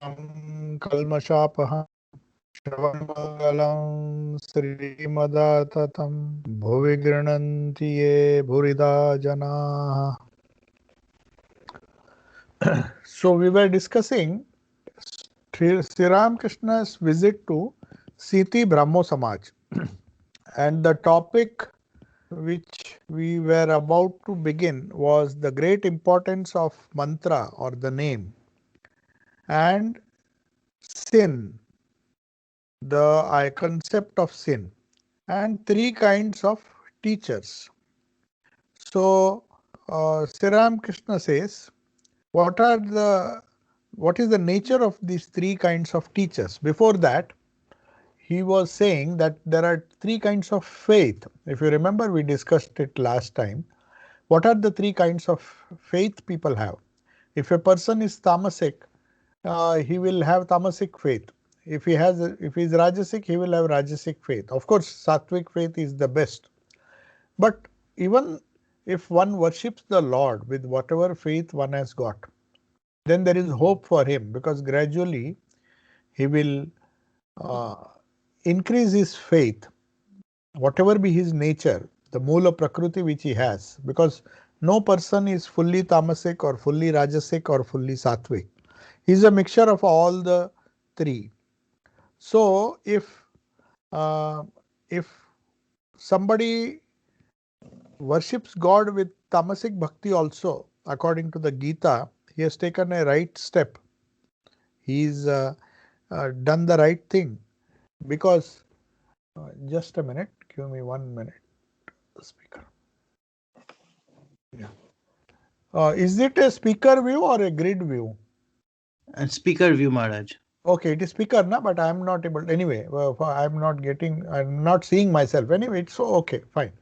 कल्मषापहं श्रवणमङ्गलं श्रीमदाततं भुवि गृह्णन्ति ये भूरिदा जनाः. So we were discussing Sri Ramakrishna's visit to Siti Brahmo Samaj, and the topic which we were about to begin was the great importance of mantra or the name and sin, the concept of sin, and three kinds of teachers. So Sri Ramakrishna says, what is the nature of these three kinds of teachers? Before that, he was saying that there are three kinds of faith. If you remember, we discussed it last time. What are the three kinds of faith people have? If a person is tamasic, he will have tamasic faith. If he is rajasic, he will have rajasic faith. Of course, sattvic faith is the best. But even if one worships the Lord with whatever faith one has got, then there is hope for him, because gradually he will increase his faith, whatever be his nature, the moola prakriti which he has, because no person is fully tamasic or fully rajasic or fully sattvic. He is a mixture of all the three. So uh, if somebody worships God with tamasic bhakti also, according to the Gita, he has taken a right step. He's done the right thing, because just a minute, give me 1 minute. The speaker. Yeah. Is it a speaker view or a grid view? And speaker view, Maharaj. Okay, it is speaker, na, but I am not able. Anyway, I'm not seeing myself. Anyway, it's okay, fine.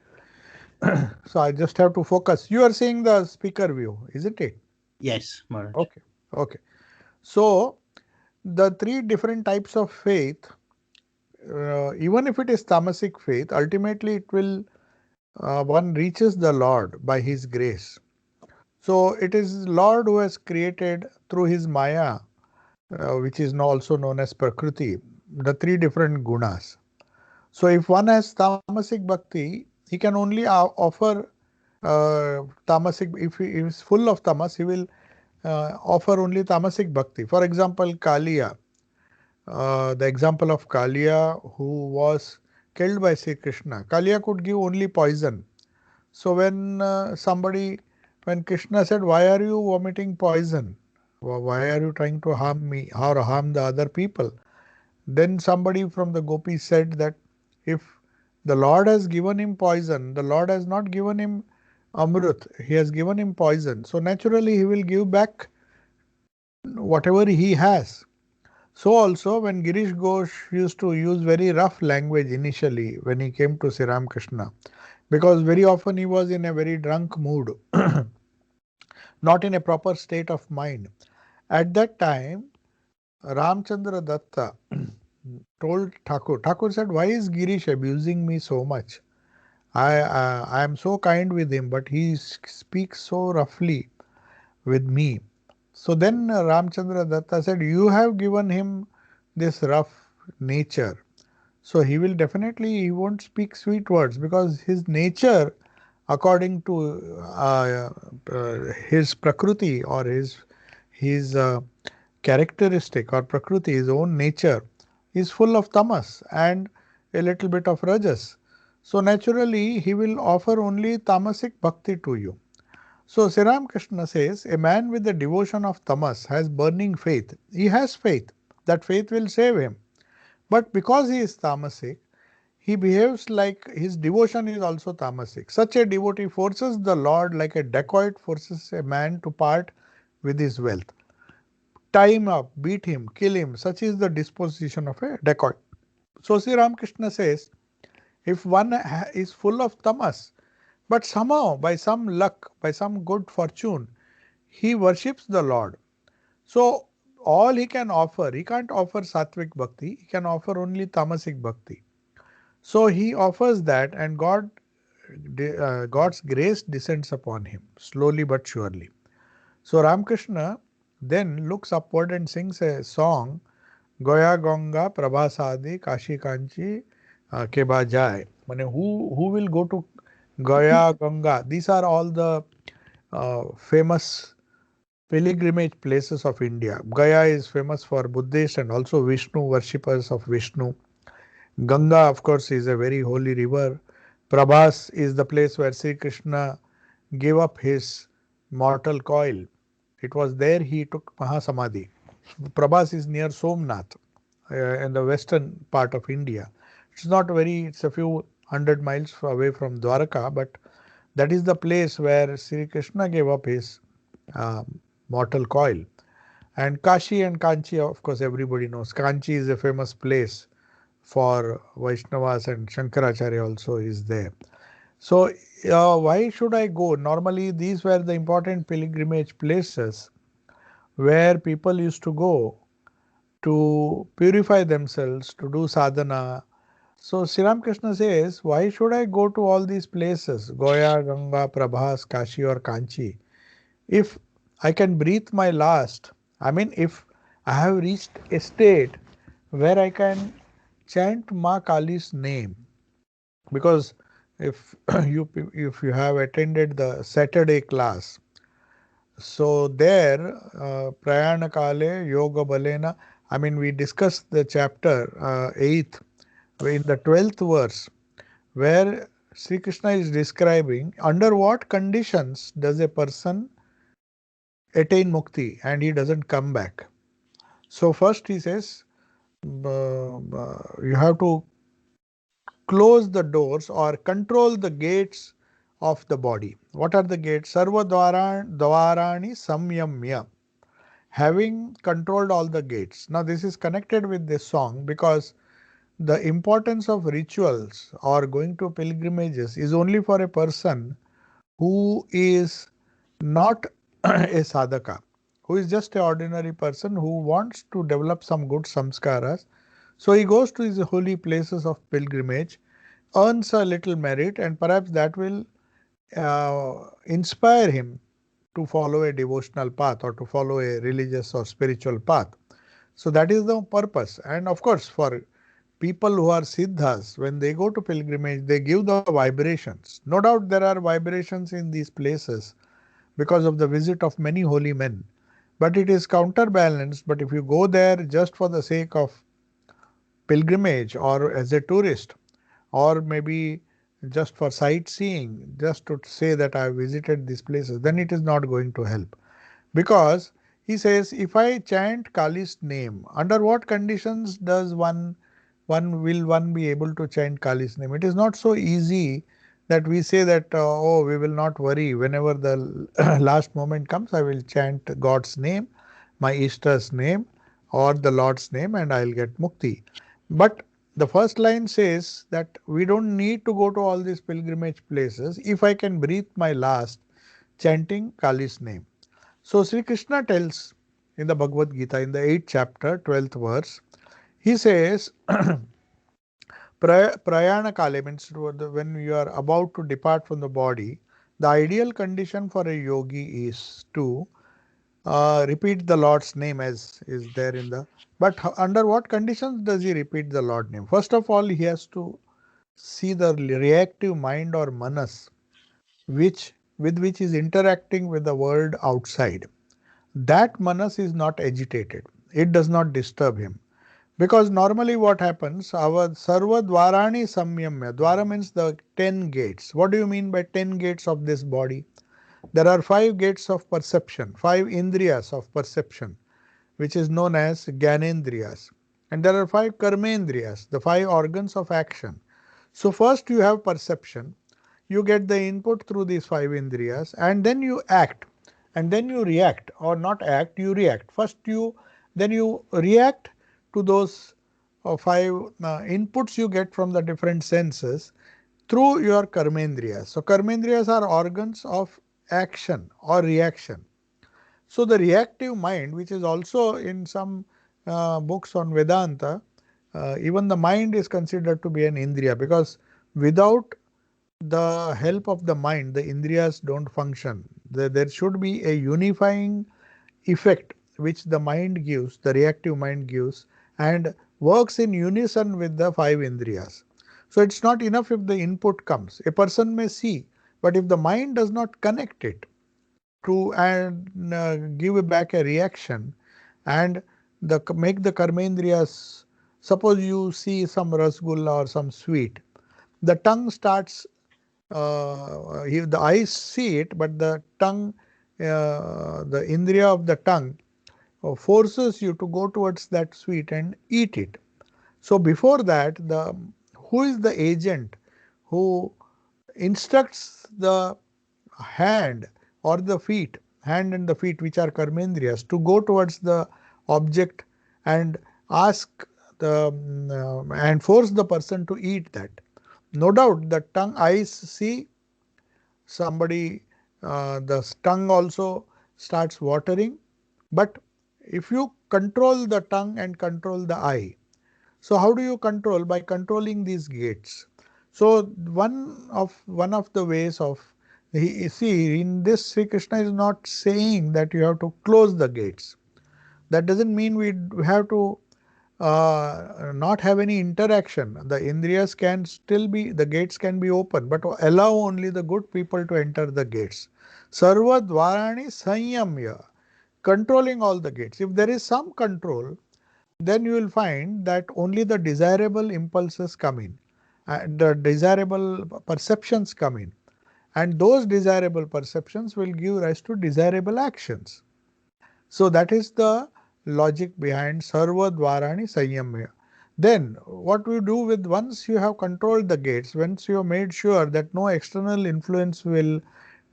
So I just have to focus. You are seeing the speaker view, isn't it? Yes, Maharaj. Okay, okay. So the three different types of faith, even if it is tamasic faith, ultimately it will one reaches the Lord by His grace. So it is Lord who has created through His Maya, which is also known as Prakriti, the three different gunas. So if one has tamasic bhakti, he can only offer tamasic. If he is full of tamas, he will offer only tamasic bhakti. For example, Kaliya, the example of Kaliya who was killed by Sri Krishna. Kaliya could give only poison. So when Krishna said, "Why are you vomiting poison? Why are you trying to harm me or harm the other people?" Then somebody from the gopis said that if the Lord has given him poison, the Lord has not given him amrut, he has given him poison. So naturally he will give back whatever he has. So also when Girish Ghosh used to use very rough language initially when he came to Sri Ramakrishna, because very often he was in a very drunk mood, not in a proper state of mind. At that time, Ramchandra Datta told Thakur. Thakur said, "Why is Girish abusing me so much? I am so kind with him, but he speaks so roughly with me." So then Ramchandra Datta said, "You have given him this rough nature. So he won't speak sweet words, because his nature, according to his prakriti or his characteristic or prakriti, his own nature, is full of tamas and a little bit of rajas. So naturally, he will offer only tamasic bhakti to you." So Sri Ramakrishna says, a man with the devotion of tamas has burning faith. He has faith. That faith will save him. But because he is tamasic, he behaves like his devotion is also tamasic. Such a devotee forces the Lord like a dacoit forces a man to part with his wealth. Tie him up, beat him, kill him. Such is the disposition of a dacoit. So Sri Ramakrishna says, if one is full of tamas, but somehow by some luck, by some good fortune, he worships the Lord. So all he can offer, he can't offer sattvic bhakti, he can offer only tamasic bhakti. So he offers that, and God's grace descends upon him slowly but surely. So Ramakrishna then looks upward and sings a song, Goya Ganga Prabhasadi Kashi Kanchi Keba Jai. Who will go to Goya Ganga? These are all the famous pilgrimage places of India. Gaya is famous for Buddhists and also Vishnu worshippers of Vishnu. Ganga, of course, is a very holy river. Prabhas is the place where Sri Krishna gave up his mortal coil. It was there he took Mahasamadhi. Prabhas is near Somnath in the western part of India. It's not very, it's a few hundred miles away from Dwarka, but that is the place where Sri Krishna gave up his uh, mortal coil. And Kashi and Kanchi, of course, everybody knows. Kanchi is a famous place for Vaishnavas, and Shankaracharya also is there. So, why should I go? Normally, these were the important pilgrimage places where people used to go to purify themselves, to do sadhana. So, Sri Ramakrishna says, why should I go to all these places, Goya, Ganga, Prabhas, Kashi, or Kanchi, if I can breathe my last? I mean, if I have reached a state where I can chant Ma Kali's name, because if you have attended the Saturday class, so there Prayana Kale Yoga Balena, I mean we discussed the chapter 8th in the 12th verse where Sri Krishna is describing under what conditions does a person attain mukti and he doesn't come back. So first he says you have to close the doors or control the gates of the body. What are the gates? Sarva dwarani samyamya. Having controlled all the gates. Now this is connected with this song because the importance of rituals or going to pilgrimages is only for a person who is not a sadhaka, who is just an ordinary person who wants to develop some good samskaras. So he goes to these holy places of pilgrimage, earns a little merit, and perhaps that will inspire him to follow a devotional path or to follow a religious or spiritual path. So that is the purpose. And of course, for people who are siddhas, when they go to pilgrimage, they give the vibrations. No doubt there are vibrations in these places because of the visit of many holy men. But it is counterbalanced. But if you go there just for the sake of pilgrimage or as a tourist, or maybe just for sightseeing, just to say that I have visited these places, then it is not going to help. Because he says, if I chant Kali's name, under what conditions does one be able to chant Kali's name? It is not so easy that we say that oh, we will not worry, whenever the last moment comes I will chant God's name, my Ishta's name, or the Lord's name, and I'll get mukti. But the first line says that we don't need to go to all these pilgrimage places if I can breathe my last chanting Kali's name. So Sri Krishna tells in the Bhagavad Gita in the 8th chapter, 12th verse, he says, Prayana Kale means when you are about to depart from the body, the ideal condition for a yogi is to repeat the Lord's name as is there in the. But under what conditions does he repeat the Lord's name? First of all, he has to see the reactive mind or manas, with which is interacting with the world outside. That manas is not agitated. It does not disturb him. Because normally what happens, our sarva dwarani samyamya. Dwara means the 10 gates. What do you mean by 10 gates of this body? There are 5 gates of perception, 5 indriyas of perception, which is known as Gyanendriyas. And there are 5 karmendriyas, the 5 organs of action. So first you have perception, you get the input through these 5 indriyas, and then you act, and then you react, or not act, you react. Then you react to those 5 inputs you get from the different senses through your karmendriyas. So karmendriyas are organs of action or reaction. So the reactive mind, which is also in some books on Vedanta, even the mind is considered to be an indriya, because without the help of the mind, the indriyas don't function. There should be a unifying effect which the mind gives, the reactive mind gives, and works in unison with the five indriyas. So it's not enough if the input comes. A person may see, but if the mind does not connect it to and give back a reaction and make the karmendriyas, suppose you see some rasgulla or some sweet, the tongue starts, the eyes see it, but the tongue, the indriya of the tongue forces you to go towards that sweet and eat it. So before that, the who is the agent who instructs the hand or the feet, hand and the feet, which are karmendriyas, to go towards the object and ask and force the person to eat that. No doubt the tongue, eyes see somebody, the tongue also starts watering. But if you control the tongue and control the eye, so how do you control? By controlling these gates. So one of the ways of, see, in this Sri Krishna is not saying that you have to close the gates. That doesn't mean we have to not have any interaction. The indriyas can still be, the gates can be open, but allow only the good people to enter the gates. Sarva dvarani sanyamya, controlling all the gates. If there is some control, then you will find that only the desirable impulses come in, and the desirable perceptions come in, and those desirable perceptions will give rise to desirable actions. So that is the logic behind Sarva Dvarani Sanyamya. Then what we do with, once you have controlled the gates, once you have made sure that no external influence will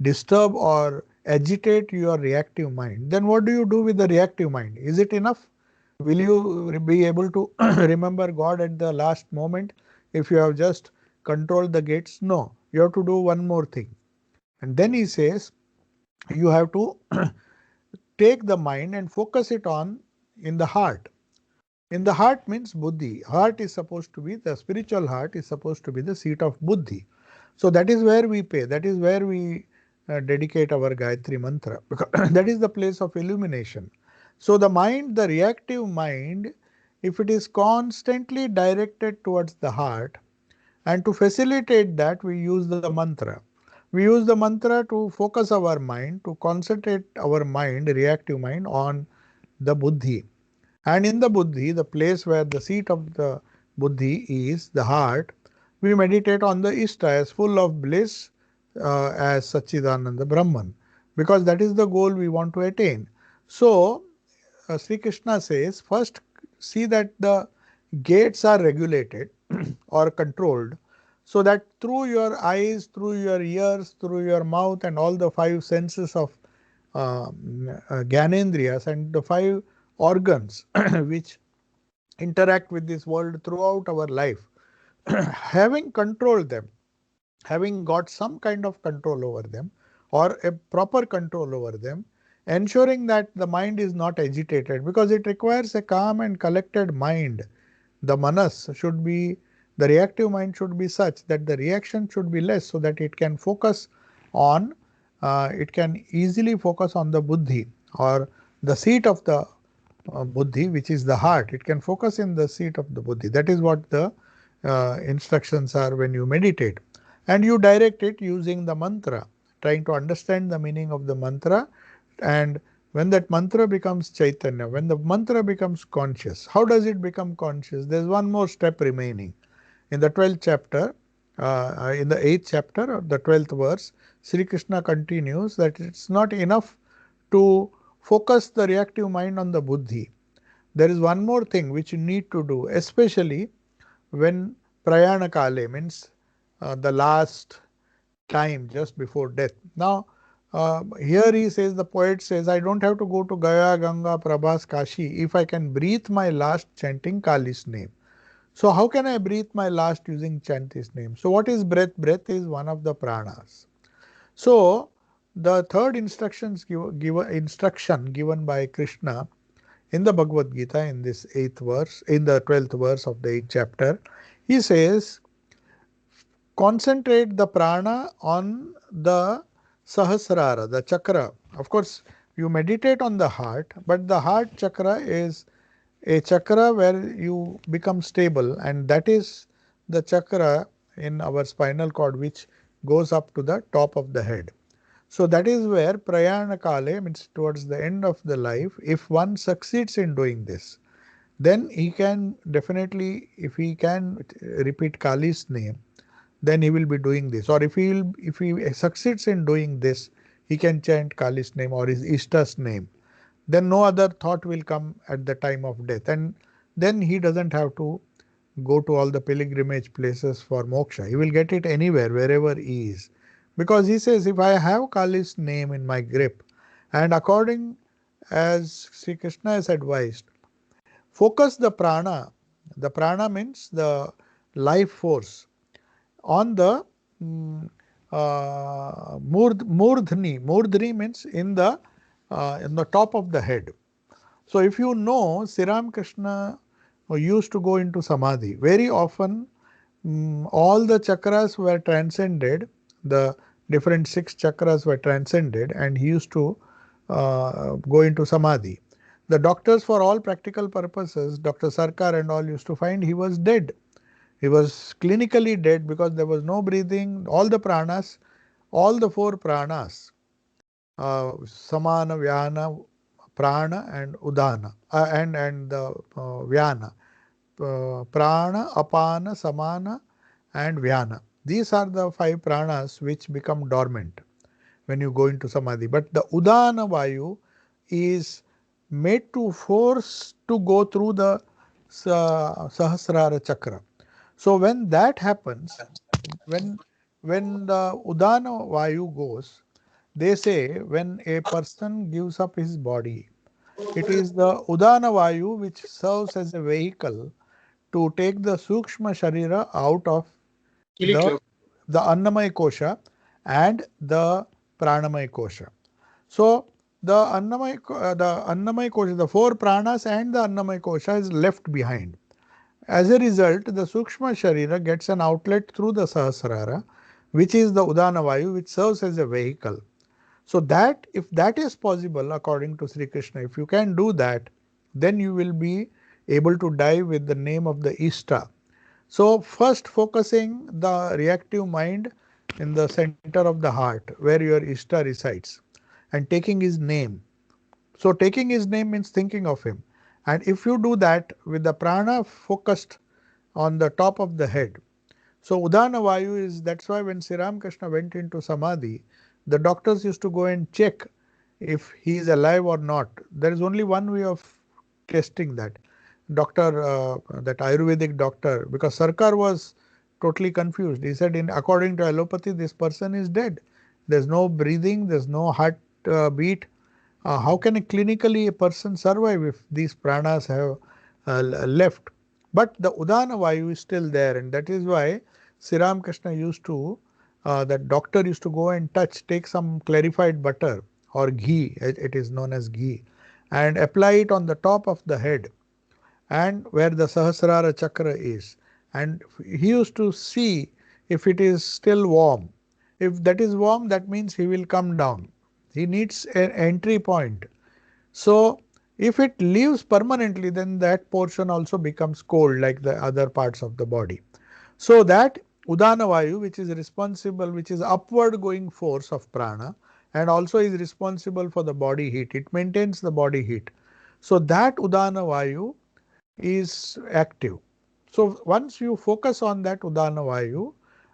disturb or agitate your reactive mind, then what do you do with the reactive mind? Is it enough? Will you be able to remember God at the last moment if you have just controlled the gates? No, you have to do one more thing. And then he says you have to take the mind and focus it on in the heart. In the heart means buddhi. Heart is supposed to be, the spiritual heart is supposed to be the seat of buddhi. So that is where we pay, that is where we dedicate our Gayatri mantra, because that is the place of illumination. So the mind, the reactive mind, if it is constantly directed towards the heart, and to facilitate that, we use the mantra. We use the mantra to focus our mind, to concentrate our mind, reactive mind, on the buddhi. And in the buddhi, the place where the seat of the buddhi is, the heart, we meditate on the Ishta as full of bliss, as Satchidananda Brahman, because that is the goal we want to attain. So, Sri Krishna says, first see that the gates are regulated or controlled, so that through your eyes, through your ears, through your mouth, and all the five senses of Gyanendriyas and the five organs which interact with this world throughout our life, having controlled them, having got some kind of control over them or a proper control over them, ensuring that the mind is not agitated, because it requires a calm and collected mind. The manas should be, the reactive mind should be such that the reaction should be less, so that it can focus on, it can easily focus on the buddhi or the seat of the buddhi, which is the heart. It can focus in the seat of the buddhi. That is what the instructions are when you meditate. And you direct it using the mantra, trying to understand the meaning of the mantra. And when that mantra becomes Chaitanya, when the mantra becomes conscious, how does it become conscious? There's one more step remaining. In the 12th chapter, in the 8th chapter, the 12th verse, Sri Krishna continues that it's not enough to focus the reactive mind on the buddhi. There is one more thing which you need to do, especially when prayana kale, means the last time just before death. Now, here he says, the poet says, I don't have to go to Gaya, Ganga, Prabhas, Kashi if I can breathe my last chanting Kali's name. So how can I breathe my last using chant his name? So what is breath? Breath is one of the pranas. So the third instruction given by Krishna in the Bhagavad Gita, in this 8th verse, in the 12th verse of the 8th chapter, he says, concentrate the prana on the Sahasrara, the chakra. Of course, you meditate on the heart, but the heart chakra is a chakra where you become stable, and that is the chakra in our spinal cord which goes up to the top of the head. So that is where prayana kale means towards the end of the life, if one succeeds in doing this, then he can definitely, if he can repeat Kali's name, then he will be doing this. Or if he succeeds in doing this, he can chant Kali's name or his Ishta's name. Then no other thought will come at the time of death, and then he doesn't have to go to all the pilgrimage places for moksha. He will get it anywhere, wherever he is. Because he says, if I have Kali's name in my grip, and according as Sri Krishna has advised, focus the prana. The prana means the life force on the murdhni. Murdhni means in the top of the head. So if you know, Sri Ram Krishna used to go into samadhi. Very often, all the chakras were transcended. The different 6 chakras were transcended, and he used to go into samadhi. The doctors, for all practical purposes, Dr. Sarkar and all used to find he was dead. He was clinically dead because there was no breathing. All the pranas, all the 4 pranas, samana, vyana, prana, and udana, and the vyana, prana, apana, samana, and vyana. These are the 5 pranas which become dormant when you go into samadhi. But the udana vayu is made to force to go through the sahasrara chakra. So when that happens, when when the udana vayu goes, they say when a person gives up his body, it is the udana vayu which serves as a vehicle to take the sukshma sharira out of the the annamaya kosha and the pranamaya kosha. So the annamaya kosha, the 4 pranas and the annamaya kosha is left behind. As a result, the Sukshma Sharira gets an outlet through the Sahasrara, which is the Udana Vayu, which serves as a vehicle. So that, if that is possible, according to Sri Krishna, if you can do that, then you will be able to die with the name of the Ishta. So first focusing the reactive mind in the center of the heart, where your Ishta resides, and taking his name. So taking his name means thinking of him. And if you do that with the prana focused on the top of the head. So Udana Vayu is, that's why when Sri Ramakrishna went into Samadhi, the doctors used to go and check if he is alive or not. There is only one way of testing that. That Ayurvedic doctor, because Sarkar was totally confused. He said, according to allopathy, this person is dead. There's no breathing, there's no heart beat. How can clinically a person survive if these pranas have left? But the Udana Vayu is still there, and that is why Sri Ramakrishna used to, that doctor used to go and take some clarified butter or ghee, it is known as ghee, and apply it on the top of the head and where the Sahasrara chakra is. And he used to see if it is still warm. If that is warm, that means he will come down. He needs an entry point. So if it leaves permanently, then that portion also becomes cold like the other parts of the body. So that Udana Vayu, which is responsible, which is upward going force of prana, and also is responsible for the body heat. It maintains the body heat. So that Udana Vayu is active. So once you focus on that Udana Vayu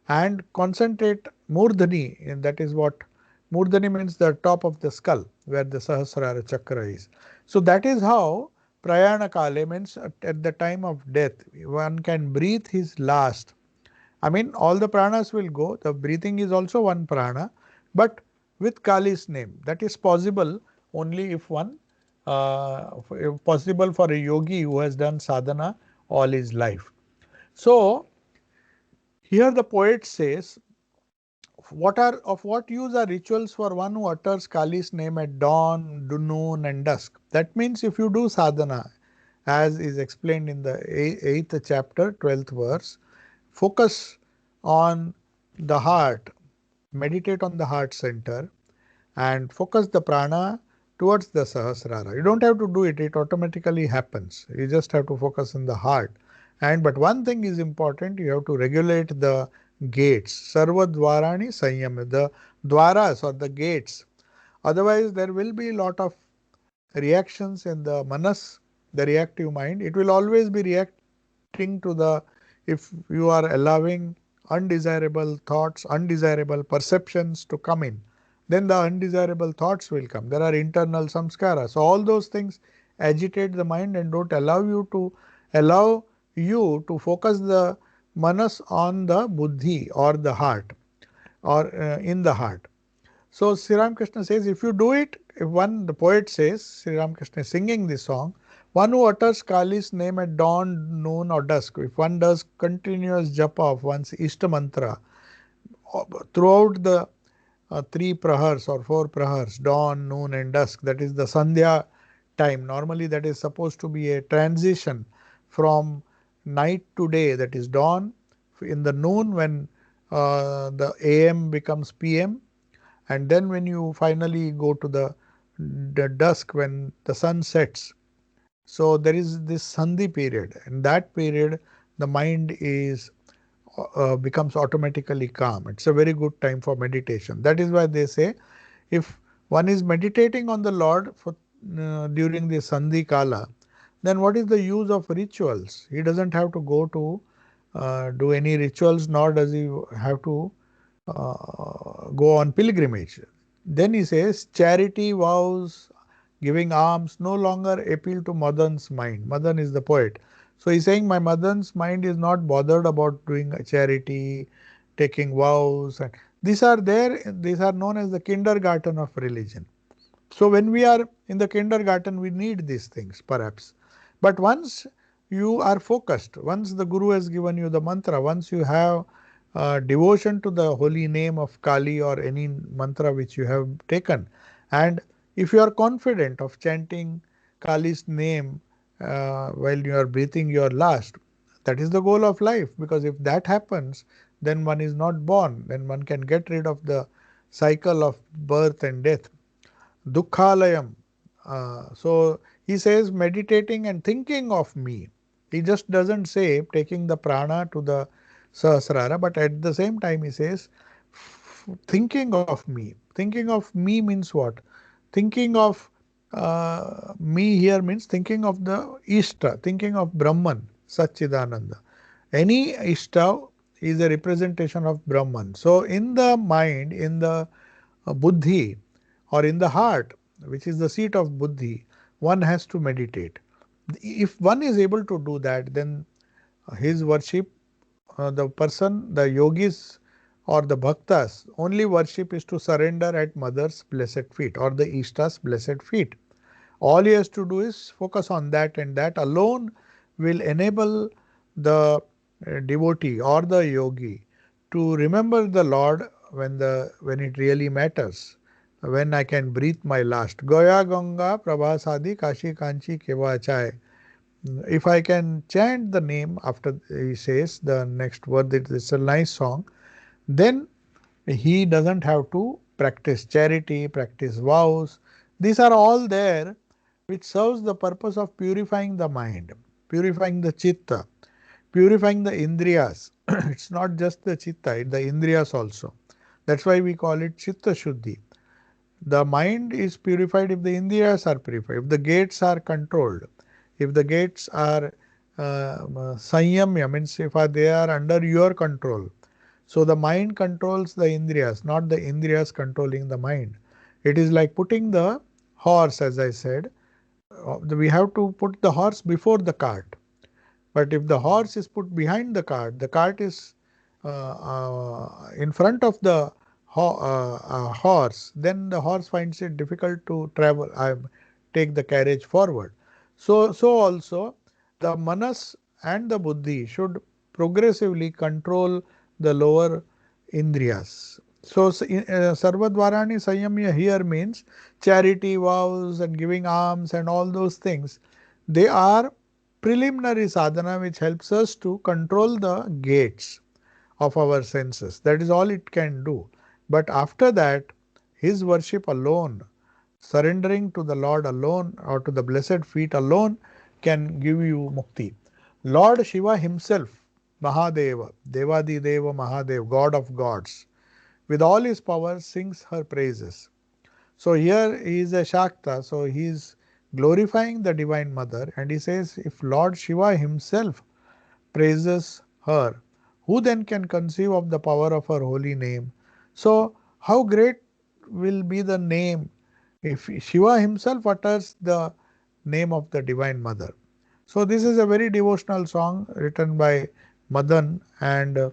and concentrate Murdhani, and that is what Murdhani means, the top of the skull where the Sahasrara chakra is. So that is how Prayana Kale means at the time of death, one can breathe his last. I mean, all the pranas will go. The breathing is also one prana, but with Kali's name. That is possible only if one, possible for a yogi who has done sadhana all his life. So, here the poet says, what use are rituals for one who utters Kali's name at dawn, noon, and dusk? That means if you do sadhana, as is explained in the 8th chapter, 12th verse, focus on the heart, meditate on the heart center, and focus the prana towards the Sahasrara. You don't have to do it, it automatically happens. You just have to focus on the heart. But one thing is important, you have to regulate the gates. Sarva Dwarani Sanyam, the Dwaras or the gates. Otherwise, there will be a lot of reactions in the manas, the reactive mind. It will always be reacting to the, if you are allowing undesirable thoughts, undesirable perceptions to come in, then the undesirable thoughts will come. There are internal samskaras. So all those things agitate the mind and don't allow you to focus the manas on the buddhi or the heart or in the heart. So Sri Ramakrishna says, if you do it, if one, the poet says, Sri Ramakrishna is singing this song, one who utters Kali's name at dawn, noon or dusk, if one does continuous japa of one's Ishta mantra throughout the three prahars or four prahars, dawn, noon and dusk, that is the Sandhya time. Normally that is supposed to be a transition from night to day, that is dawn, in the noon when the AM becomes PM, and then when you finally go to the dusk when the sun sets. So there is this Sandhi period. In that period, the mind is becomes automatically calm. It's a very good time for meditation. That is why they say if one is meditating on the Lord for during the Sandhi Kala, then what is the use of rituals? He doesn't have to go to do any rituals, nor does he have to go on pilgrimage. Then he says, charity, vows, giving alms no longer appeal to Madan's mind. Madan is the poet. So he's saying, my Madan's mind is not bothered about doing charity, taking vows. And these are there, these are known as the kindergarten of religion. So when we are in the kindergarten, we need these things perhaps. But once you are focused, once the Guru has given you the mantra, once you have devotion to the holy name of Kali or any mantra which you have taken, and if you are confident of chanting Kali's name while you are breathing your last, that is the goal of life, because if that happens, then one is not born, then one can get rid of the cycle of birth and death. Dukkhalayam. So he says meditating and thinking of me. He just doesn't say taking the prana to the Sahasrara, but at the same time he says thinking of me. Thinking of me means what? Thinking of me here means thinking of the Ishta, thinking of Brahman, Satchidananda. Any Ishta is a representation of Brahman. So in the mind, in the buddhi or in the heart, which is the seat of buddhi, one has to meditate. If one is able to do that, then his worship, the person, the yogis or the bhaktas, only worship is to surrender at mother's blessed feet or the Ishta's blessed feet. All he has to do is focus on that, and that alone will enable the devotee or the yogi to remember the Lord when it really matters, when I can breathe my last. Goya Ganga Prabhasadi Kashi Kanchi Kevachai. If I can chant the name after he says the next word, it's a nice song, then he doesn't have to practice charity, practice vows. These are all there which serves the purpose of purifying the mind, purifying the chitta, purifying the indriyas. It's not just the chitta, the indriyas also. That's why we call it chitta shuddhi. The mind is purified if the indriyas are purified, if the gates are controlled, if the gates are sanyamya, means if they are under your control. So the mind controls the indriyas, not the indriyas controlling the mind. It is like putting the horse, as I said. We have to put the horse before the cart. But if the horse is put behind the cart is in front of the horse, then the horse finds it difficult to travel, take the carriage forward. So also the manas and the buddhi should progressively control the lower indriyas. So Sarvadvarani Sanyamya here means charity, vows and giving alms and all those things. They are preliminary sadhana which helps us to control the gates of our senses. That is all it can do. But after that, his worship alone Surrendering to the Lord alone or to the blessed feet alone can give you mukti. Lord Shiva himself, Mahadeva, Devadi Deva Mahadev, God of gods, with all his power sings her praises. So here he is a Shakta, so he is glorifying the Divine Mother, and he says, if Lord Shiva himself praises her, who then can conceive of the power of her holy name? So, how great will be the name if Shiva himself utters the name of the Divine Mother? So, this is a very devotional song written by Madan, and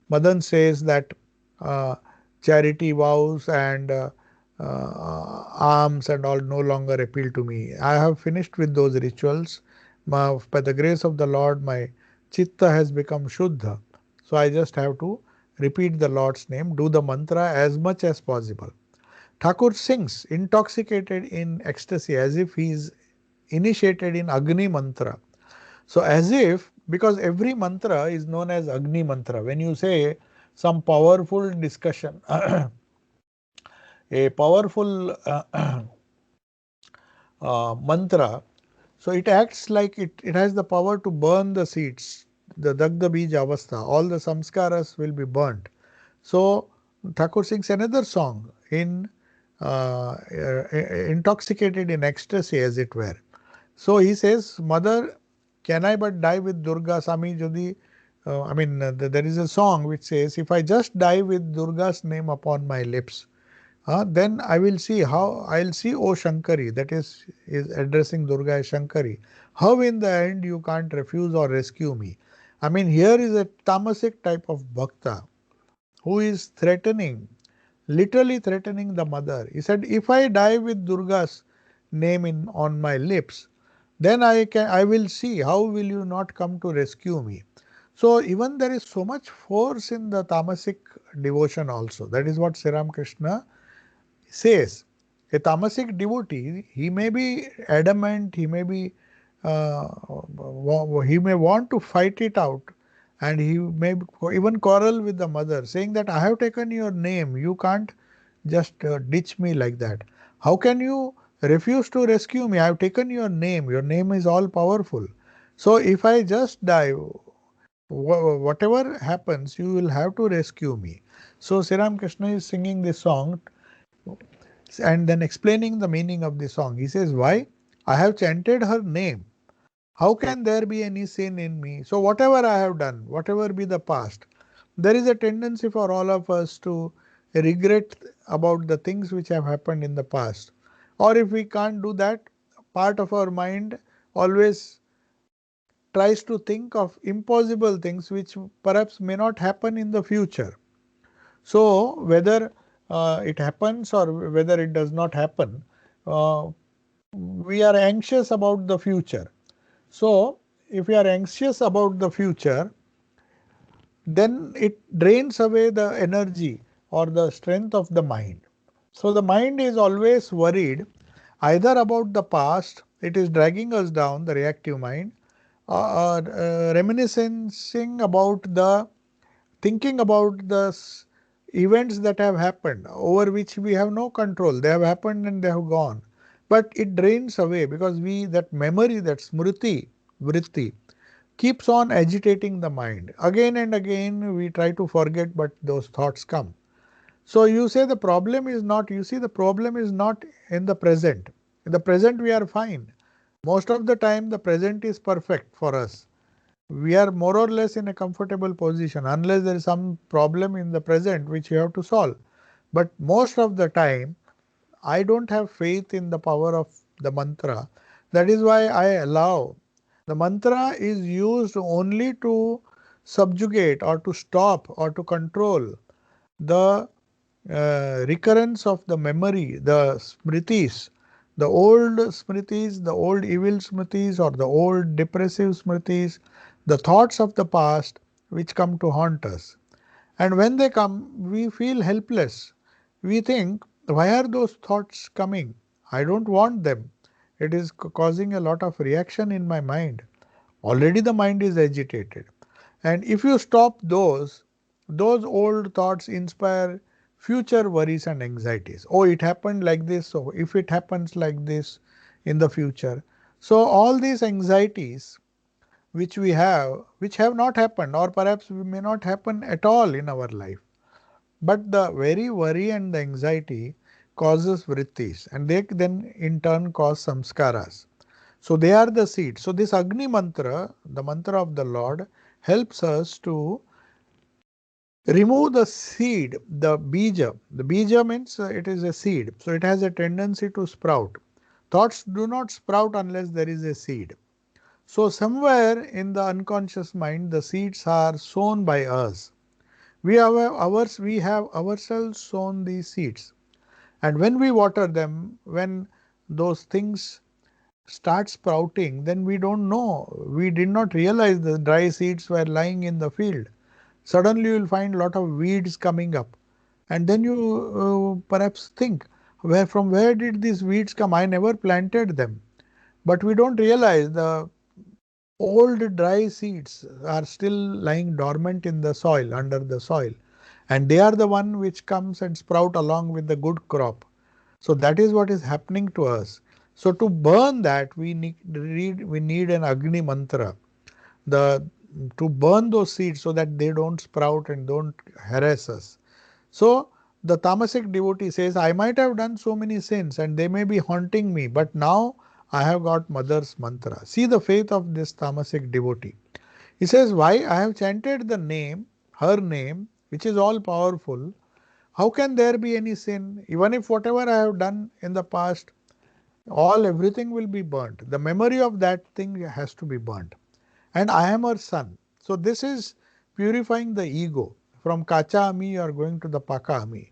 Madan says that uh, charity vows and alms and all no longer appeal to me. I have finished with those rituals. By the grace of the Lord, my chitta has become Shuddha. So I just have to repeat the Lord's name, do the mantra as much as possible. Thakur sings intoxicated in ecstasy as if he is initiated in Agni mantra. So as if, because every mantra is known as Agni mantra. When you say some powerful discussion, a powerful mantra, so it acts like it has the power to burn the seeds, the Dagda Bij Avastha, all the samskaras will be burnt. So Thakur sings another song in intoxicated in ecstasy, as it were. So he says, Mother, can I but die with Durga Sami Jodi? There is a song which says, if I just die with Durga's name upon my lips, then I will see how I'll see O Shankari, that is addressing Durga as Shankari. How in the end you can't refuse or rescue me. I mean, here is a tamasic type of bhakta who is threatening, literally threatening the mother. He said, if I die with Durga's name in on my lips, then I will see how will you not come to rescue me. So even there is so much force in the tamasic devotion also. That is what Sri Krishna says. A tamasic devotee, he may be adamant, uh, he may want to fight it out, and he may even quarrel with the mother, saying that I have taken your name, you can't just ditch me like that. How can you refuse to rescue me? I have taken your name is all powerful. So if I just die, whatever happens, you will have to rescue me. So Sri Krishna is singing this song and then explaining the meaning of the song. He says, why? I have chanted her name. How can there be any sin in me? So whatever I have done, whatever be the past, there is a tendency for all of us to regret about the things which have happened in the past. Or if we can't do that, part of our mind always tries to think of impossible things which perhaps may not happen in the future. So whether it happens or whether it does not happen, uh, we are anxious about the future. So if we are anxious about the future, then it drains away the energy or the strength of the mind. So the mind is always worried either about the past, it is dragging us down, the reactive mind, or reminiscing about the thinking about the events that have happened over which we have no control. They have happened and they have gone. But it drains away because that memory, that smriti, vritti, keeps on agitating the mind. Again and again we try to forget, but those thoughts come. So you say the problem is not, you see, the problem is not in the present. In the present we are fine. Most of the time the present is perfect for us. We are more or less in a comfortable position unless there is some problem in the present which you have to solve. But most of the time, I don't have faith in the power of the mantra. That is why I allow. The mantra is used only to subjugate or to stop or to control the recurrence of the memory, the smritis, the old evil smritis or the old depressive smritis, the thoughts of the past which come to haunt us. And when they come, we feel helpless. We think, why are those thoughts coming? I don't want them. It is causing a lot of reaction in my mind. Already the mind is agitated. And if you stop those old thoughts inspire future worries and anxieties. Oh, it happened like this. So if it happens like this in the future. So all these anxieties which we have, which have not happened, or perhaps may not happen at all in our life. But the very worry and the anxiety causes vrittis, and they then in turn cause samskaras. So they are the seeds. So this Agni mantra, the mantra of the Lord, helps us to remove the seed, the bija. The bija means it is a seed. So it has a tendency to sprout. Thoughts do not sprout unless there is a seed. So somewhere in the unconscious mind, the seeds are sown by us. We have ourselves sown these seeds. And when we water them, when those things start sprouting, then we don't know. We did not realize the dry seeds were lying in the field. Suddenly you will find a lot of weeds coming up. And then you perhaps think, from where did these weeds come? I never planted them. But we don't realize the old dry seeds are still lying dormant in the soil, under the soil. And they are the one which comes and sprout along with the good crop. So that is what is happening to us. So to burn that, we need an Agni mantra. The to burn those seeds so that they don't sprout and don't harass us. So the tamasic devotee says, I might have done so many sins and they may be haunting me, but now I have got mother's mantra. See the faith of this tamasic devotee. He says, why? I have chanted the name, her name, which is all powerful. How can there be any sin? Even if whatever I have done in the past, everything will be burnt. The memory of that thing has to be burnt. And I am her son. So this is purifying the ego. From kacha ami you are going to the paka ami.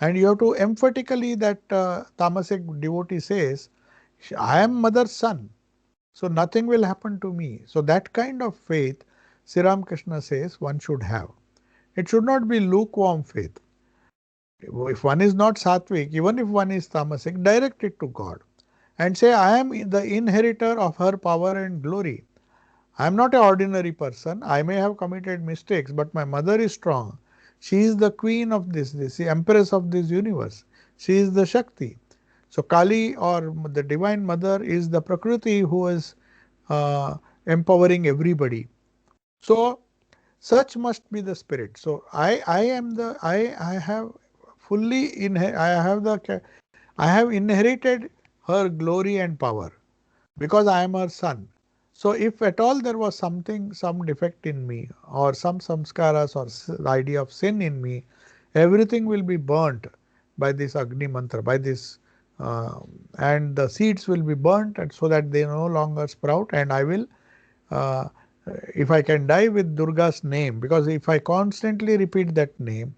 And you have to emphatically that tamasic devotee says, I am mother's son. So nothing will happen to me. So that kind of faith, Sri Ramakrishna says one should have. It should not be lukewarm faith. If one is not sattvic, even if one is tamasic, direct it to God and say, I am the inheritor of her power and glory. I am not an ordinary person. I may have committed mistakes, but my mother is strong. She is the queen of this empress of this universe. She is the Shakti. So Kali or the divine mother is the Prakriti who is uh, empowering everybody. So such must be the spirit. So I am the I have fully I have inherited her glory and power because I am her son. So if at all there was something, some defect in me or some samskaras or the idea of sin in me, everything will be burnt by this Agni mantra, by this uh, and the seeds will be burnt and so that they no longer sprout and I will uh, if I can die with Durga's name, because if I constantly repeat that name,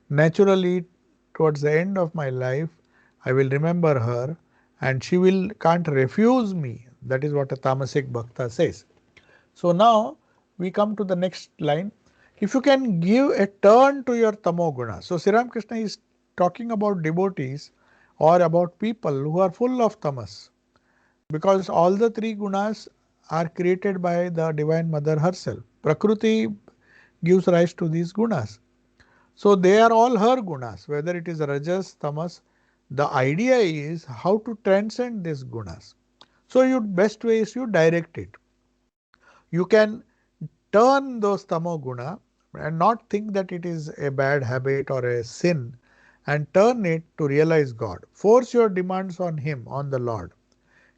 naturally towards the end of my life, I will remember her and she will can't refuse me. That is what a Tamasic Bhakta says. So now we come to the next line. If you can give a turn to your tamoguna. So Sri Ramakrishna is talking about devotees or about people who are full of tamas because all the three gunas are created by the Divine Mother herself. Prakriti gives rise to these gunas. So they are all her gunas, whether it is rajas, tamas. The idea is how to transcend these gunas. So your best way is you direct it. You can turn those tamoguna and not think that it is a bad habit or a sin and turn it to realize God. Force your demands on Him, on the Lord.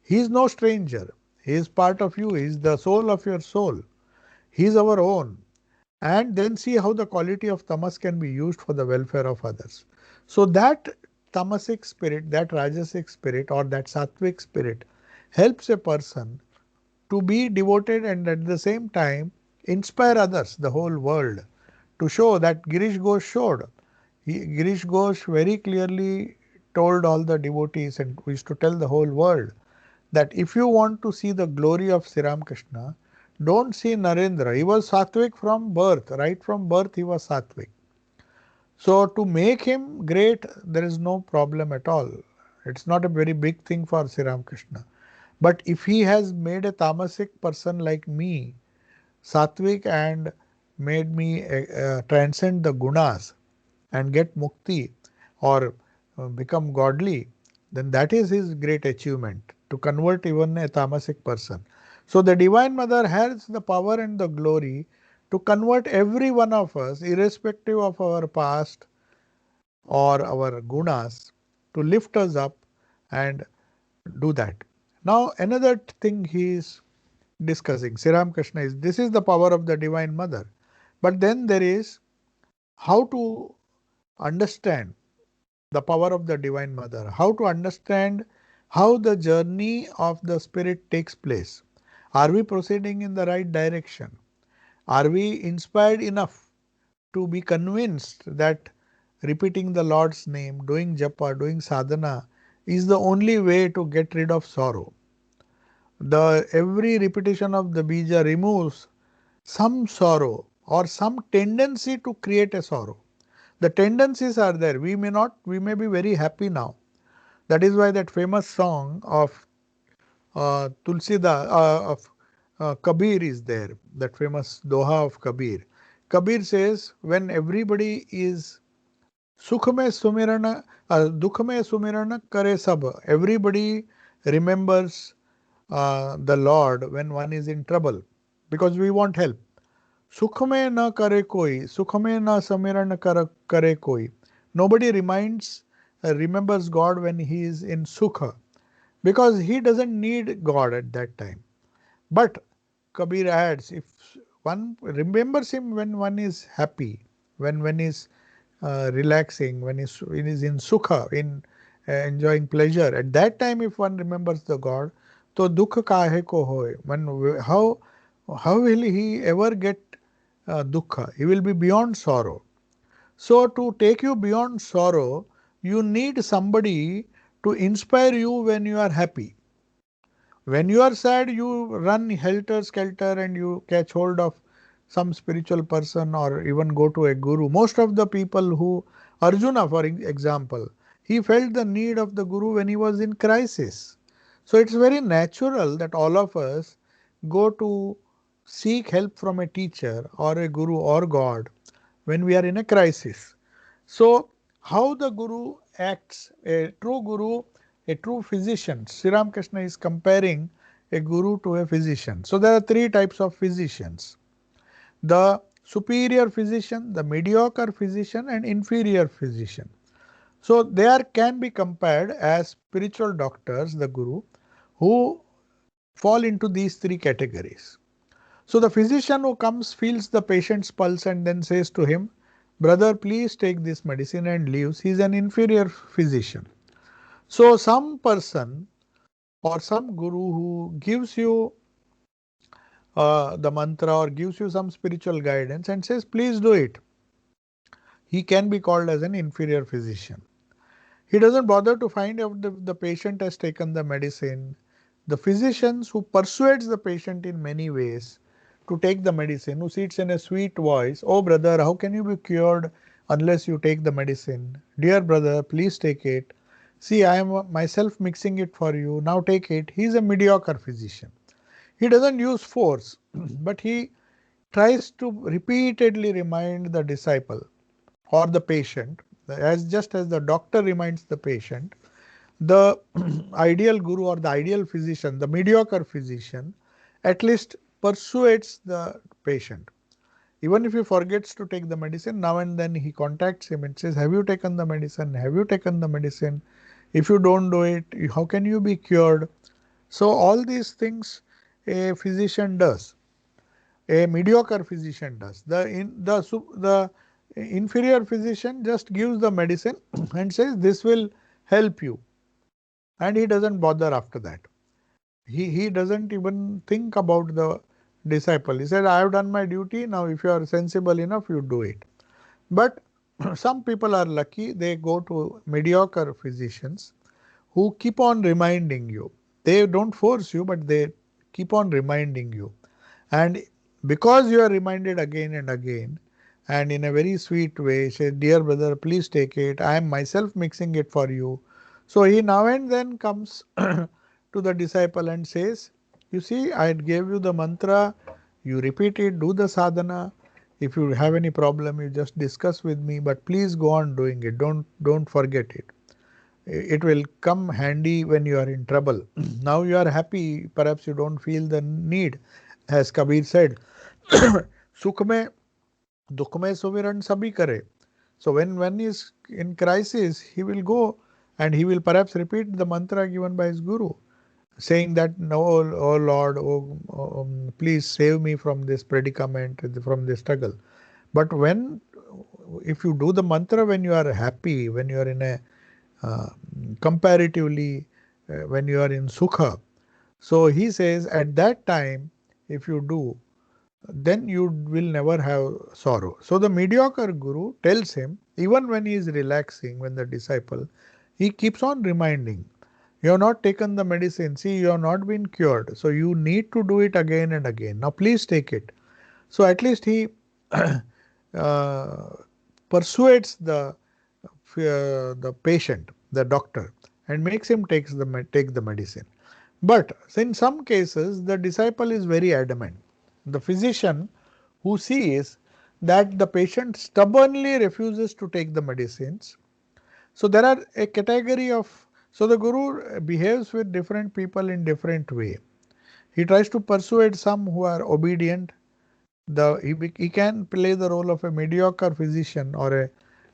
He is no stranger. He is part of you. He is the soul of your soul. He is our own. And then see how the quality of tamas can be used for the welfare of others. So that tamasic spirit, that rajasic spirit or that sattvic spirit helps a person to be devoted and at the same time inspire others, the whole world, to show that Girish Ghosh showed. Girish Ghosh very clearly told all the devotees and used to tell the whole world that if you want to see the glory of Sri Ramakrishna, don't see Narendra. He was Sattvic from birth. Right from birth, he was Sattvic. So to make him great, there is no problem at all. It's not a very big thing for Sri Ramakrishna. But if he has made a tamasic person like me, Sattvic, and made me transcend the gunas and get mukti, or become godly, then that is his great achievement, to convert even a tamasic person. So the Divine Mother has the power and the glory to convert every one of us, irrespective of our past or our gunas, to lift us up and do that. Now, another thing he is discussing, Sri Ramakrishna, is this is the power of the Divine Mother. But then there is how to understand the power of the Divine Mother, how to understand how the journey of the Spirit takes place. Are we proceeding in the right direction? Are we inspired enough to be convinced that repeating the Lord's name, doing japa, doing sadhana is the only way to get rid of sorrow? The every repetition of the bija removes some sorrow or some tendency to create a sorrow. The tendencies are there. We may be very happy now. That is why that famous song of of Kabir is there. That famous doha of Kabir. Kabir says, when everybody is sukh mein sumirana, dukh mein sumirana kare sab. Everybody remembers the Lord when one is in trouble, because we want help. सुख में न करे कोई, सुख में न समिरण करे कोई. Nobody remembers God when he is in sukha, because he doesn't need God at that time. But Kabir adds, if one remembers him when one is happy, when one is relaxing, when is in sukha, in enjoying pleasure, at that time if one remembers the God, to dukh kahe ko hoy. How will he ever get dukkha? He will be beyond sorrow. So to take you beyond sorrow, you need somebody to inspire you when you are happy. When you are sad, you run helter skelter and you catch hold of some spiritual person or even go to a guru. Most of the people who, Arjuna for example, he felt the need of the guru when he was in crisis. So it's very natural that all of us go to seek help from a teacher or a guru or God when we are in a crisis. So, how the Guru acts, a true Guru, a true physician. Sri Ramakrishna is comparing a Guru to a physician. So, there are three types of physicians: the superior physician, the mediocre physician, and inferior physician. So, they are can be compared as spiritual doctors, the Guru, who fall into these three categories. So the physician who comes feels the patient's pulse and then says to him, "Brother, please take this medicine," and leaves. He is an inferior physician. So some person or some guru who gives you the mantra or gives you some spiritual guidance and says, "Please do it," he can be called as an inferior physician. He doesn't bother to find out if the patient has taken the medicine. The physicians who persuades the patient in many ways to take the medicine, who sits in a sweet voice, "Oh brother, how can you be cured unless you take the medicine? Dear brother, please take it. See, I am myself mixing it for you. Now take it." He is a mediocre physician. He doesn't use force, but he tries to repeatedly remind the disciple or the patient, as just as the doctor reminds the patient, the ideal guru or the ideal physician, the mediocre physician, at least persuades the patient. Even if he forgets to take the medicine, now and then he contacts him and says, "Have you taken the medicine? Have you taken the medicine? If you don't do it, how can you be cured?" So all these things a physician does. A mediocre physician does. The inferior physician just gives the medicine and says, "This will help you," and he doesn't bother after that. He doesn't even think about the disciple. He said, "I have done my duty. Now if you are sensible enough, you do it." But some people are lucky. They go to mediocre physicians who keep on reminding you. They don't force you, but they keep on reminding you. And because you are reminded again and again, and in a very sweet way, say, "Dear brother, please take it. I am myself mixing it for you." So he now and then comes to the disciple and says, "You see, I gave you the mantra, you repeat it, do the sadhana. If you have any problem, you just discuss with me, but please go on doing it. Don't forget it. It will come handy when you are in trouble. Now you are happy, perhaps you don't feel the need. As Kabir said, सुख में दुख में सुमिरन सभी करे. So when he is in crisis, he will go and he will perhaps repeat the mantra given by his guru, saying that, no, oh Lord, please save me from this predicament, from this struggle. But if you do the mantra when you are happy, when you are in a uh, comparatively, when you are in sukha, so he says at that time, if you do, then you will never have sorrow. So the mediocre guru tells him, even when he is relaxing, when the disciple, he keeps on reminding, you have not taken the medicine, see, you have not been cured, so you need to do it again and again. Now please take it. So at least he uh, persuades the patient, the doctor, and makes him take the medicine. But in some cases, the disciple is very adamant. The physician who sees that the patient stubbornly refuses to take the medicines. So there are a category of, so the guru behaves with different people in different way. He tries to persuade some who are obedient. He can play the role of a mediocre physician or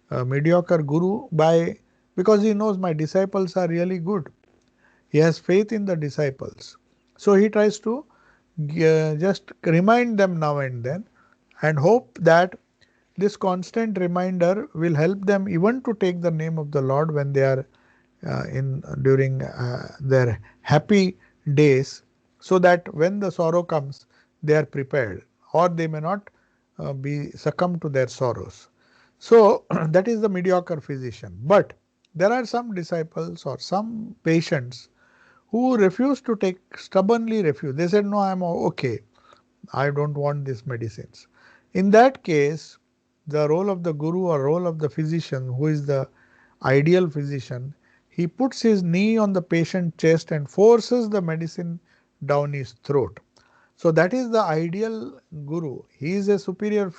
a mediocre guru because he knows my disciples are really good. He has faith in the disciples. So he tries to just remind them now and then and hope that this constant reminder will help them even to take the name of the Lord when they are during their happy days, so that when the sorrow comes, they are prepared, or they may not be succumb to their sorrows. So that is the mediocre physician. But there are some disciples or some patients who refused to take, stubbornly refused. They said, no, I am okay. I don't want these medicines. In that case, the role of the guru or role of the physician, who is the ideal physician, he puts his knee on the patient's chest and forces the medicine down his throat. So that is the ideal guru. He is a superior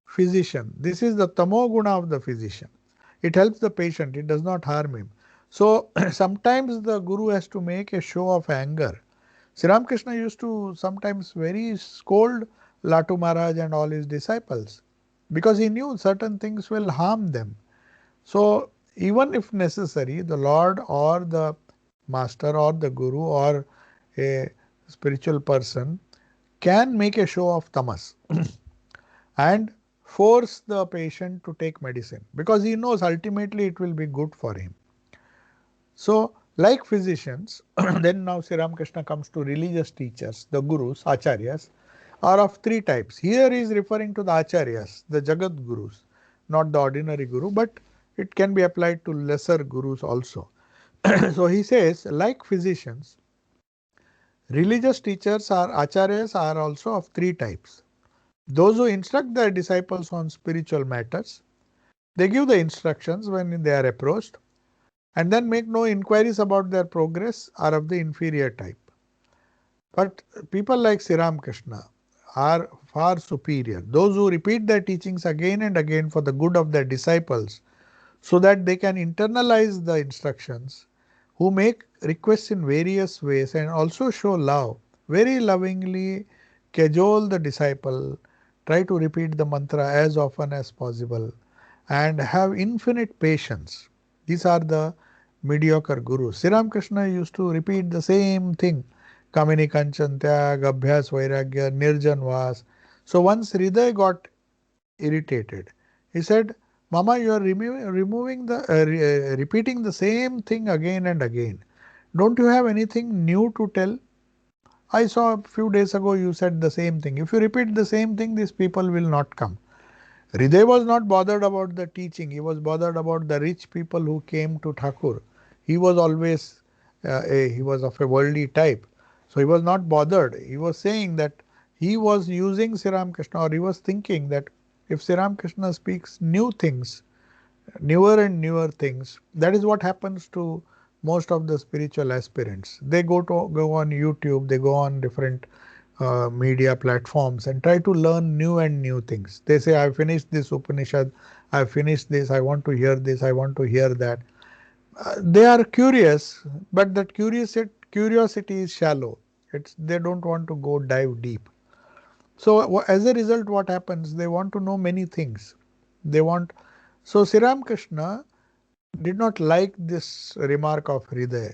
physician. This is the tamo guna of the physician. It helps the patient, it does not harm him. So sometimes the guru has to make a show of anger. Sri Ramakrishna used to sometimes very scold Latu Maharaj and all his disciples because he knew certain things will harm them. So even if necessary, the Lord or the master or the guru or a spiritual person can make a show of tamas and force the patient to take medicine because he knows ultimately it will be good for him. So, like physicians, then now Sri Ramakrishna comes to religious teachers, the gurus, acharyas, are of three types. Here he is referring to the acharyas, the Jagat gurus, not the ordinary guru, but it can be applied to lesser gurus also. So he says, like physicians, religious teachers or acharyas are also of three types. Those who instruct their disciples on spiritual matters, they give the instructions when they are approached, and then make no inquiries about their progress, are of the inferior type. But people like Sri Ramakrishna are far superior. Those who repeat their teachings again and again for the good of their disciples so that they can internalize the instructions, who make requests in various ways and also show love, very lovingly cajole the disciple, try to repeat the mantra as often as possible, and have infinite patience. These are the mediocre gurus. Sri Ramakrishna used to repeat the same thing. Kamini Kanchan Tyag, Abhyas Vairagya, Nirjan Vas. So once Hriday got irritated, he said, Mama, you are repeating the same thing again and again. Don't you have anything new to tell? I saw a few days ago you said the same thing. If you repeat the same thing, these people will not come. Hriday was not bothered about the teaching. He was bothered about the rich people who came to Thakur. He was always, he was of a worldly type. So he was not bothered. He was saying that he was using Sri Ramakrishna, or he was thinking that if Sri Ramakrishna speaks new things, newer and newer things, that is what happens to most of the spiritual aspirants. They go on YouTube, they go on different media platforms and try to learn new and new things. They say, I finished this Upanishad, I finished this, I want to hear this, I want to hear that. They are curious, but that curiosity is shallow. They don't want to go dive deep. So as a result, what happens? They want to know many things. They want. So Sri Ramakrishna did not like this remark of Hridaya.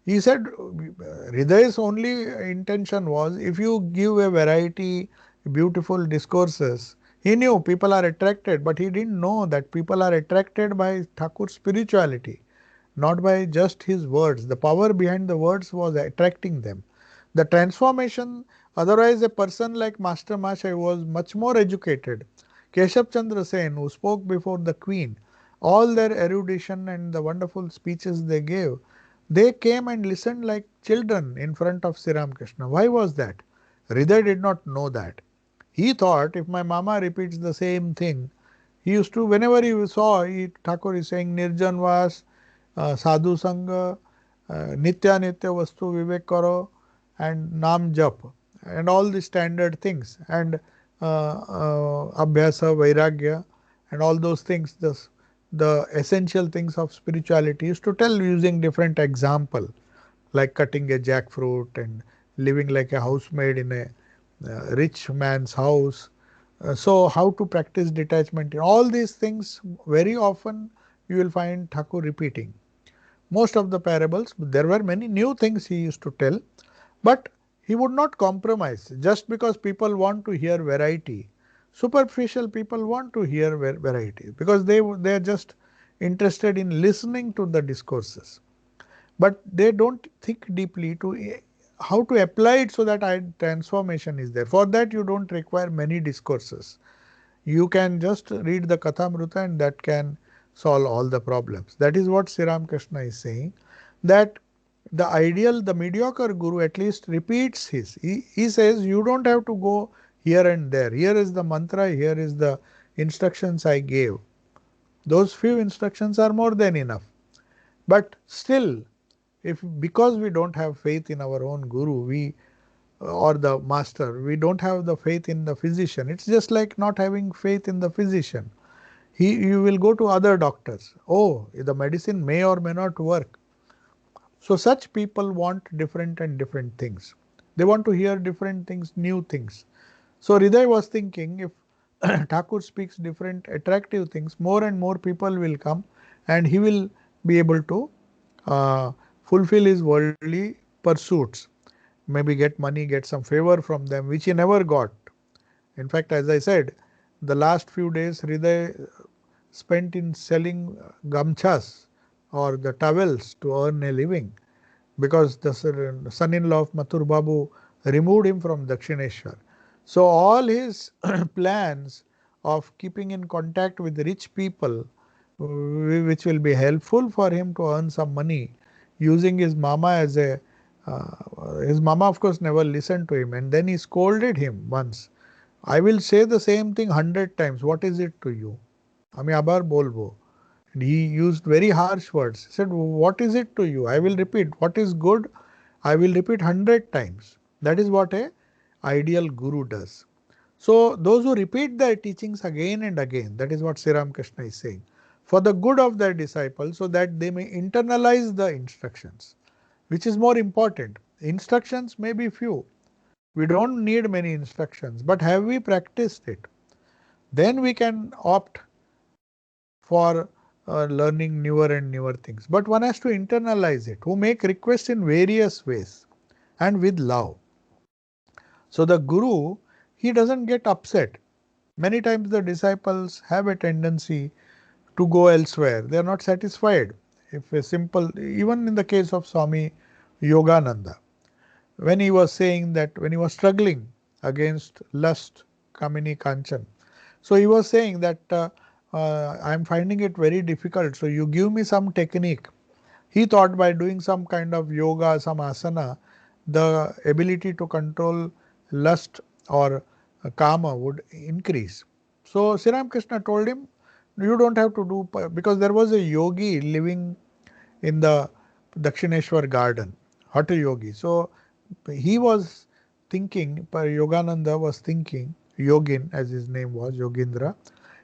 He said Hridaya's only intention was if you give a variety, beautiful discourses. He knew people are attracted, but he didn't know that people are attracted by Thakur's spirituality, not by just his words. The power behind the words was attracting them. The transformation, otherwise, a person like Master Mashai was much more educated. Keshav Chandra Sen, who spoke before the Queen, all their erudition and the wonderful speeches they gave, they came and listened like children in front of Sri Ramakrishna. Why was that? Hriday did not know that. He thought if my mama repeats the same thing, he used to, whenever he saw, Thakur is saying Nirjan Vas, Sadhu Sangha, Nitya Nitya Vastu Vivek Karo, and Nam Jap, and all the standard things, and Abhyasa, Vairagya, and all those things, the essential things of spirituality is to tell using different example, like cutting a jackfruit and living like a housemaid in a rich man's house. So how to practice detachment? All these things very often you will find Thakur repeating. Most of the parables, there were many new things he used to tell, but he would not compromise just because people want to hear variety. Superficial people want to hear variety because they are just interested in listening to the discourses, but they don't think deeply to how to apply it so that transformation is there. For that you don't require many discourses. You can just read the Kathamrita and that can solve all the problems. That is what Sri Ramakrishna is saying, that the ideal, the mediocre guru at least repeats his. He says you don't have to go here and there. Here is the mantra, here is the instructions I gave. Those few instructions are more than enough. But still, if because we don't have faith in our own guru, we or the master, we don't have the faith in the physician. It's just like not having faith in the physician. You will go to other doctors. Oh, the medicine may or may not work. So such people want different and different things. They want to hear different things, new things. So Hriday was thinking if Thakur speaks different attractive things, more and more people will come and he will be able to uh, fulfill his worldly pursuits. Maybe get money, get some favor from them, which he never got. In fact, as I said, the last few days Hriday spent in selling gamchas or the towels to earn a living because the son-in-law of Mathur Babu removed him from Dakshineshwar. So all his plans of keeping in contact with rich people, which will be helpful for him to earn some money, using his mama as a his mama of course never listened to him, and then he scolded him once. I will say the same thing 100 times. What is it to you? আমি আবার বলবো. And he used very harsh words. He said, what is it to you? I will repeat. What is good? I will repeat 100 times. That is what a ideal guru does. So those who repeat their teachings again and again, that is what Sri Ramakrishna is saying, for the good of their disciples, so that they may internalize the instructions, which is more important. Instructions may be few. We don't need many instructions, but have we practiced it? Then we can opt for learning newer and newer things. But one has to internalize it, who make requests in various ways and with love. So the guru, he doesn't get upset. Many times the disciples have a tendency to go elsewhere. They are not satisfied. If a simple, even in the case of Swami Yogananda, when he was saying that, when he was struggling against lust, Kamini Kanchan, so he was saying that I am finding it very difficult. So you give me some technique. He thought by doing some kind of yoga, some asana, the ability to control lust or kama would increase. So Sri Ramakrishna told him, you don't have to do, because there was a yogi living in the Dakshineshwar garden, Hatha Yogi. So he was thinking, Yogananda was thinking, Yogin as his name was, Yogindra,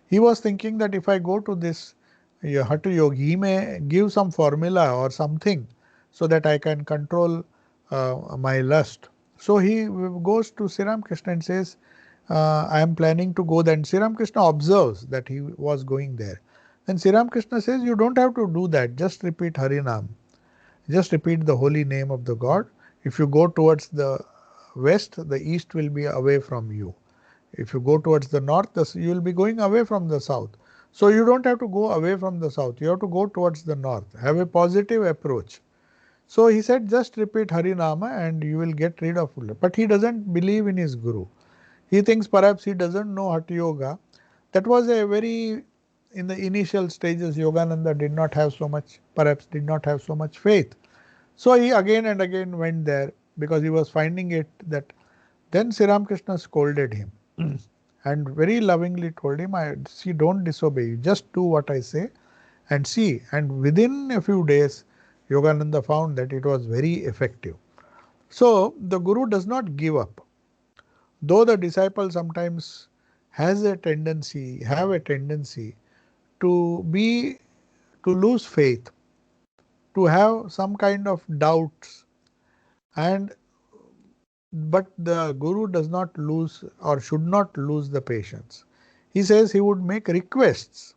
he was thinking that if I go to this Hatha Yogi, he may give some formula or something so that I can control my lust. So he goes to Sri Ramakrishna and says, I am planning to go. Then Sri Ramakrishna observes that he was going there. Then Sri Ramakrishna says, you don't have to do that. Just repeat Harinam. Just repeat the holy name of the God. If you go towards the west, the east will be away from you. If you go towards the north, you will be going away from the south. So you don't have to go away from the south. You have to go towards the north. Have a positive approach. So he said, just repeat Harinama and you will get rid of it. But he doesn't believe in his guru. He thinks perhaps he doesn't know Hatha Yoga. That was a very, in the initial stages, Yogananda did not have so much, perhaps did not have so much faith. So he again and again went there because he was finding it that then Sri Ramakrishna scolded him and very lovingly told him, see, don't disobey, you just do what I say and see. And within a few days, Yogananda found that it was very effective. So the Guru does not give up. Though the disciple sometimes have a tendency to be, to lose faith, to have some kind of doubts, and but the Guru does not lose or should not lose the patience. He says he would make requests.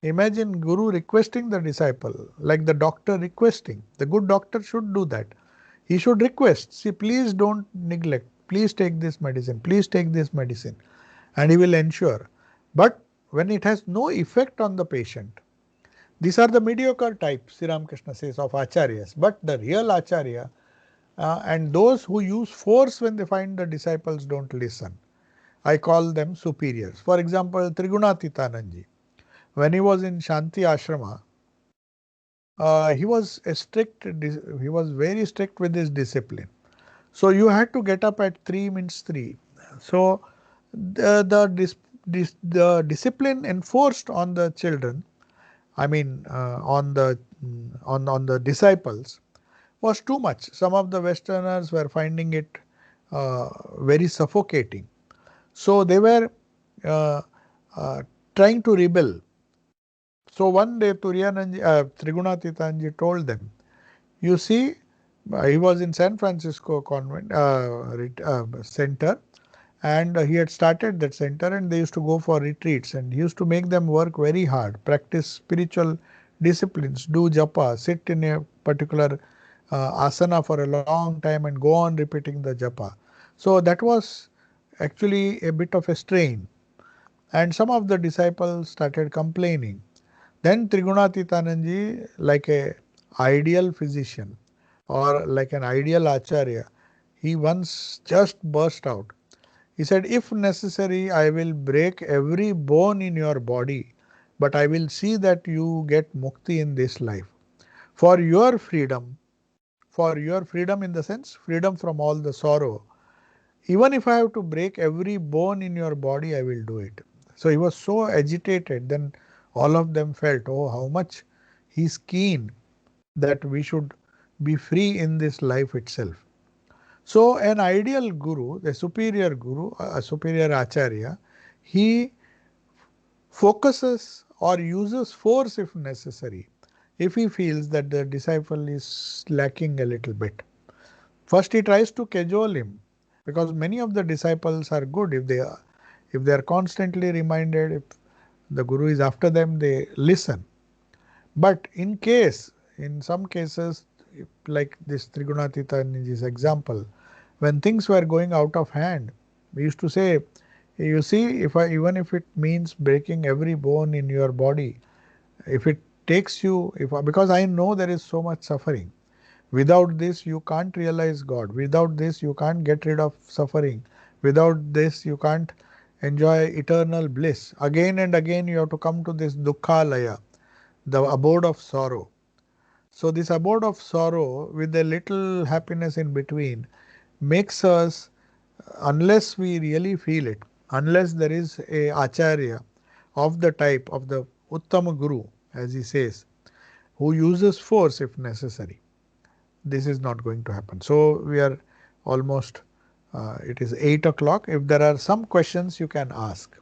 Imagine Guru requesting the disciple, like the doctor requesting. The good doctor should do that. He should request, see, please don't neglect, please take this medicine, please take this medicine, and he will ensure. But when it has no effect on the patient, these are the mediocre types, Sri Ramakrishna says, of acharyas. But the real acharya and those who use force when they find the disciples don't listen, I call them superiors. For example, Trigunatitananji, when he was in Shanti Ashrama, he was he was very strict with his discipline. So you had to get up at 3 minutes 3. So the discipline enforced on the children, I mean on the disciples, was too much. Some of the Westerners were finding it very suffocating. So they were uh, uh, trying to rebel. So one day Trigunatitanji told them, you see, he was in San Francisco convent center, and he had started that center, and they used to go for retreats, and he used to make them work very hard, practice spiritual disciplines, do japa, sit in a particular asana for a long time and go on repeating the japa. So that was actually a bit of a strain, and some of the disciples started complaining. Then Trigunatitananji, like a ideal physician or like an ideal acharya, he once just burst out. He said, if necessary, I will break every bone in your body, but I will see that you get mukti in this life. For your freedom, in the sense, freedom from all the sorrow, even if I have to break every bone in your body, I will do it. So he was so agitated. Then all of them felt, oh, how much he's keen that we should be free in this life itself. So an ideal guru, a superior acharya, he focuses or uses force if necessary, if he feels that the disciple is lacking a little bit. First he tries to cajole him, because many of the disciples are good if they are constantly reminded, if the guru is after them, they listen. But in some cases, like this Trigunatitanji's example, when things were going out of hand, we used to say, you see, even if it means breaking every bone in your body, if it takes you, because I know there is so much suffering. Without this, you can't realize God. Without this, you can't get rid of suffering. Without this, you can't enjoy eternal bliss. Again and again, you have to come to this dukkhalaya, the abode of sorrow. So this abode of sorrow with a little happiness in between makes us, unless we really feel it, unless there is a acharya of the type of the Uttama Guru, as he says, who uses force if necessary, this is not going to happen. So we are almost It is 8 o'clock. If there are some questions, you can ask.